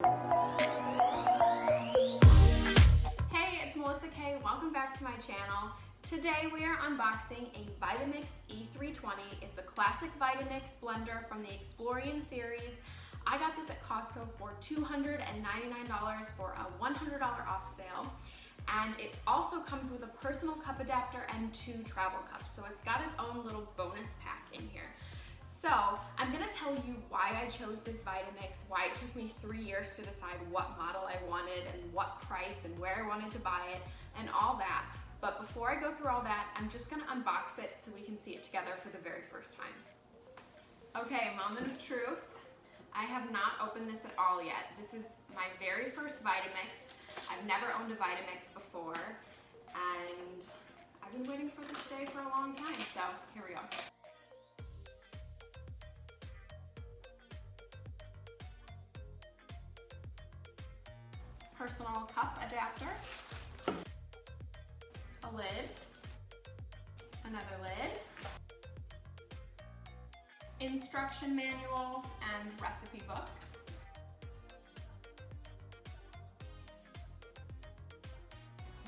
Hey, it's Melissa K. Welcome back to my channel. Today we are unboxing a Vitamix E320. It's a classic Vitamix blender from the Explorian series. I got this at Costco for $299 for a $100 off sale. And it also comes with a personal cup adapter and 2 travel cups. So it's got its own little bonus pack in here. So I'm gonna tell you why I chose this Vitamix, why it took me 3 years to decide what model I wanted and what price and where I wanted to buy it and all that. But before I go through all that, I'm just gonna unbox it so we can see it together for the very first time. Okay, moment of truth. I have not opened this at all yet. This is my very first Vitamix. I've never owned a Vitamix before, and I've been waiting for this day for a long time, so here we go. Personal cup adapter, a lid, another lid, instruction manual and recipe book,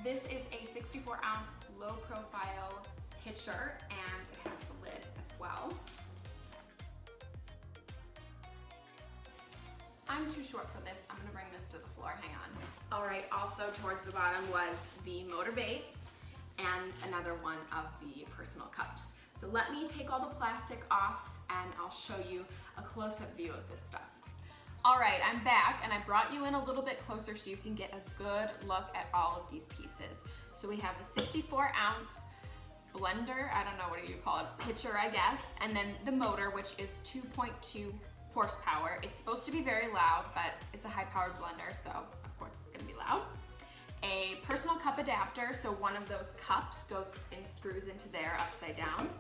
this is a 64-ounce low-profile pitcher and it has the lid as well. I'm too short for this. I'm gonna bring this to the floor, hang on. All right, also towards the bottom was the motor base and another one of the personal cups. So let me take all the plastic off and I'll show you a close-up view of this stuff. All right, I'm back and I brought you in a little bit closer so you can get a good look at all of these pieces. So we have the 64-ounce blender, I don't know, what do you call it, pitcher, I guess, and then the motor, which is 2.2 horsepower. It's supposed to be very loud, but it's a high-powered blender, so of course it's gonna be loud. A personal cup adapter, so one of those cups goes and screws into there upside down.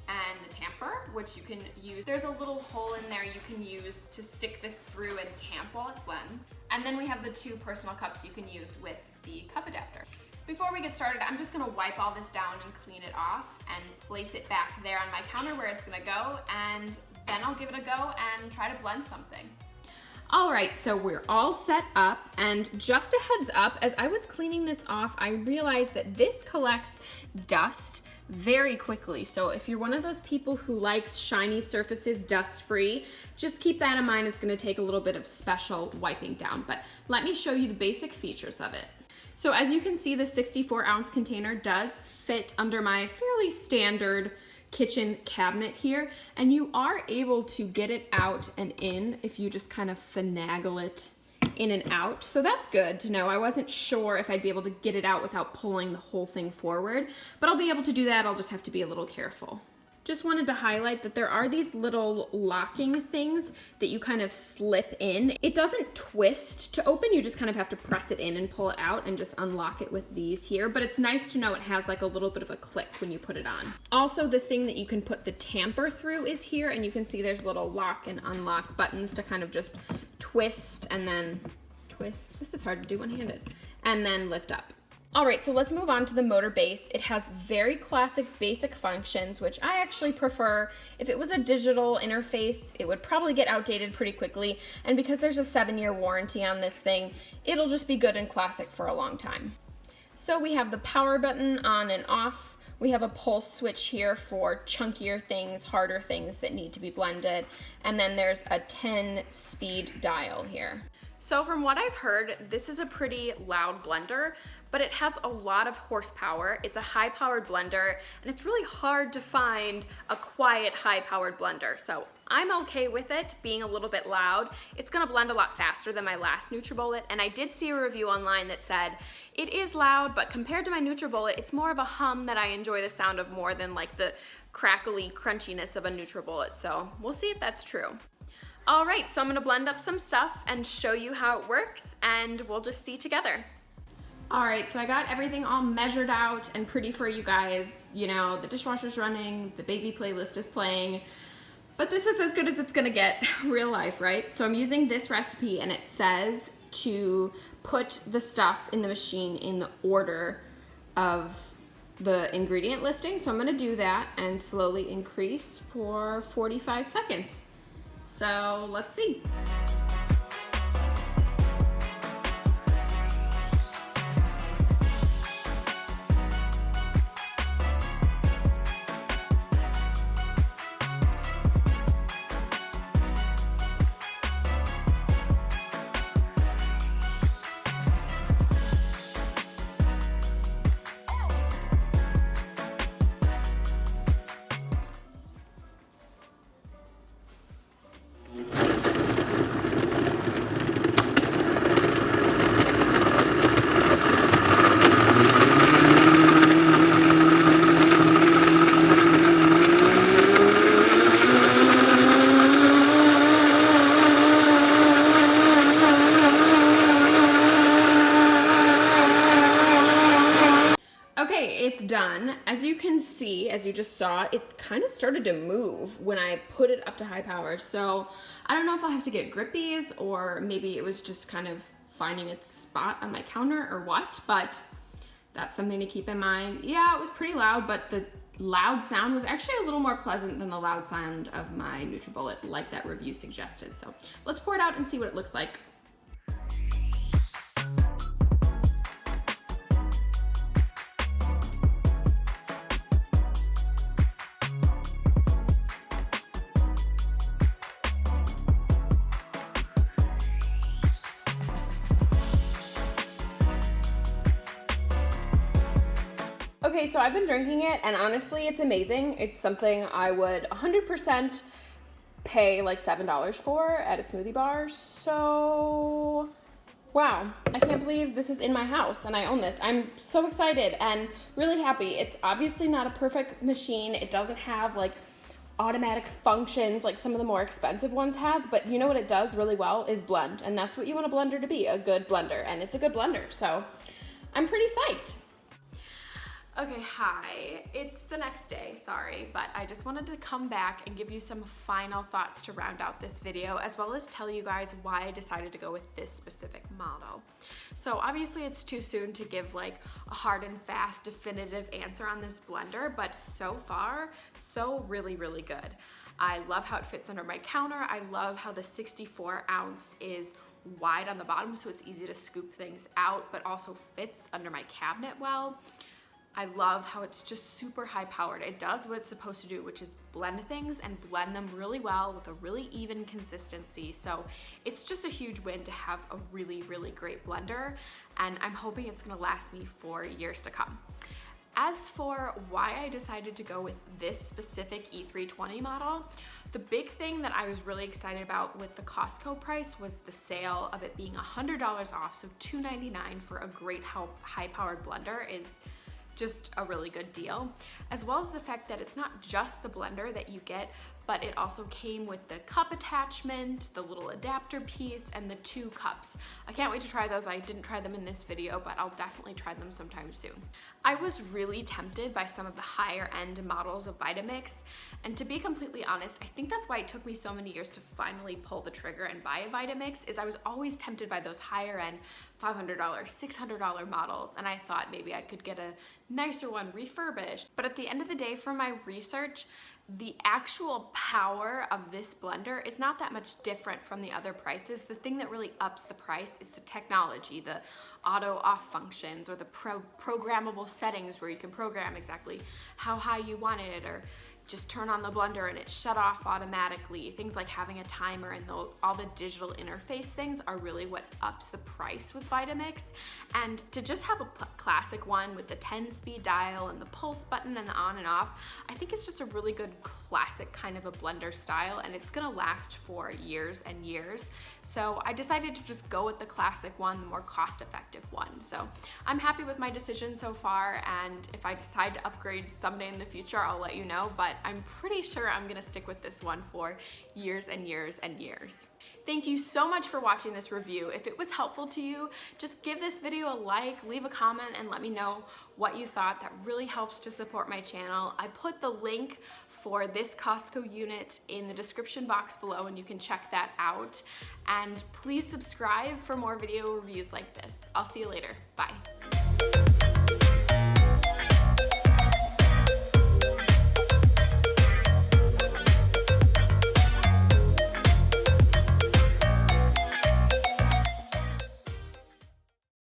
And the tamper, which you can use. There's a little hole in there you can use to stick this through and tamp while it blends. And then we have the 2 personal cups you can use with the cup adapter. Before we get started, I'm just gonna wipe all this down and clean it off and place it back there on my counter where it's gonna go, and then I'll give it a go and try to blend something. All right, so we're all set up, and just a heads up, as I was cleaning this off, I realized that this collects dust very quickly. So if you're one of those people who likes shiny surfaces dust-free, just keep that in mind. It's gonna take a little bit of special wiping down, but let me show you the basic features of it. So as you can see, the 64-ounce container does fit under my fairly standard kitchen cabinet here, and you are able to get it out and in if you just kind of finagle it in and out. So that's good to know. I wasn't sure if I'd be able to get it out without pulling the whole thing forward, but I'll be able to do that. I'll just have to be a little careful. Just wanted to highlight that there are these little locking things that you kind of slip in. It doesn't twist to open, you just kind of have to press it in and pull it out and just unlock it with these here. But it's nice to know it has like a little bit of a click when you put it on. Also, the thing that you can put the tamper through is here, and you can see there's little lock and unlock buttons to kind of just twist and then twist. This is hard to do one-handed. And then lift up. All right, so let's move on to the motor base. It has very classic basic functions, which I actually prefer. If it was a digital interface, it would probably get outdated pretty quickly. And because there's a 7-year warranty on this thing, it'll just be good and classic for a long time. So we have the power button on and off. We have a pulse switch here for chunkier things, harder things that need to be blended. And then there's a 10-speed dial here. So from what I've heard, this is a pretty loud blender, but it has a lot of horsepower. It's a high-powered blender, and it's really hard to find a quiet, high-powered blender. So I'm okay with it being a little bit loud. It's gonna blend a lot faster than my last NutriBullet, and I did see a review online that said it is loud, but compared to my NutriBullet, it's more of a hum that I enjoy the sound of more than like the crackly crunchiness of a NutriBullet. So we'll see if that's true. All right, so I'm gonna blend up some stuff and show you how it works, and we'll just see together. All right, so I got everything all measured out and pretty for you guys. You know, the dishwasher's running, the baby playlist is playing, but this is as good as it's gonna get real life, right? So I'm using this recipe, and it says to put the stuff in the machine in the order of the ingredient listing. So I'm gonna do that and slowly increase for 45 seconds. So let's see. done. As you can see, as you just saw, it kind of started to move when I put it up to high power. So I don't know if I'll have to get grippies or maybe it was just kind of finding its spot on my counter or what, but that's something to keep in mind. Yeah, it was pretty loud, but the loud sound was actually a little more pleasant than the loud sound of my NutriBullet, like that review suggested. So let's pour it out and see what it looks like. Okay, so I've been drinking it, and honestly, it's amazing. It's something I would 100% pay like $7 for at a smoothie bar. So, wow, I can't believe this is in my house and I own this. I'm so excited and really happy. It's obviously not a perfect machine. It doesn't have like automatic functions like some of the more expensive ones has, but you know what it does really well is blend, and that's what you want a blender to be, a good blender, and it's a good blender. So, I'm pretty psyched. Okay, hi. It's the next day, sorry, but I just wanted to come back and give you some final thoughts to round out this video, as well as tell you guys why I decided to go with this specific model. So obviously it's too soon to give like a hard and fast definitive answer on this blender, but so far, so really good. I love how it fits under my counter. I love how the 64 ounce is wide on the bottom, so it's easy to scoop things out, but also fits under my cabinet well. I love how it's just super high powered. It does what it's supposed to do, which is blend things and blend them really well with a really even consistency. So it's just a huge win to have a really great blender, and I'm hoping it's gonna last me for years to come. As for why I decided to go with this specific E320 model, the big thing that I was really excited about with the Costco price was the sale of it being $100 off, so $2.99 for a great high-powered blender is just a really good deal, as well as the fact that it's not just the blender that you get, but it also came with the cup attachment, the little adapter piece, and the 2 cups. I can't wait to try those. I didn't try them in this video, but I'll definitely try them sometime soon. I was really tempted by some of the higher end models of Vitamix, and to be completely honest, I think that's why it took me so many years to finally pull the trigger and buy a Vitamix, is I was always tempted by those higher end $500, $600 models, and I thought maybe I could get a nicer one refurbished. But at the end of the day, from my research, the actual power of this blender is not that much different from the other prices. The thing that really ups the price is the technology, the auto off functions, or the programmable settings where you can program exactly how high you want it, or just turn on the blender and it shut off automatically. Things like having a timer and all the digital interface things are really what ups the price with Vitamix. And to just have a classic one with the 10-speed dial and the pulse button and the on and off, I think it's just a really good classic kind of a blender style, and it's gonna last for years and years. So I decided to just go with the classic one, the more cost-effective one. So I'm happy with my decision so far, and if I decide to upgrade someday in the future, I'll let you know, but I'm pretty sure I'm gonna stick with this one for years and years and years. Thank you so much for watching this review. If it was helpful to you, just give this video a like, leave a comment, and let me know what you thought. That really helps to support my channel. I put the link for this Costco unit in the description box below, and you can check that out. And please subscribe for more video reviews like this. I'll see you later. Bye.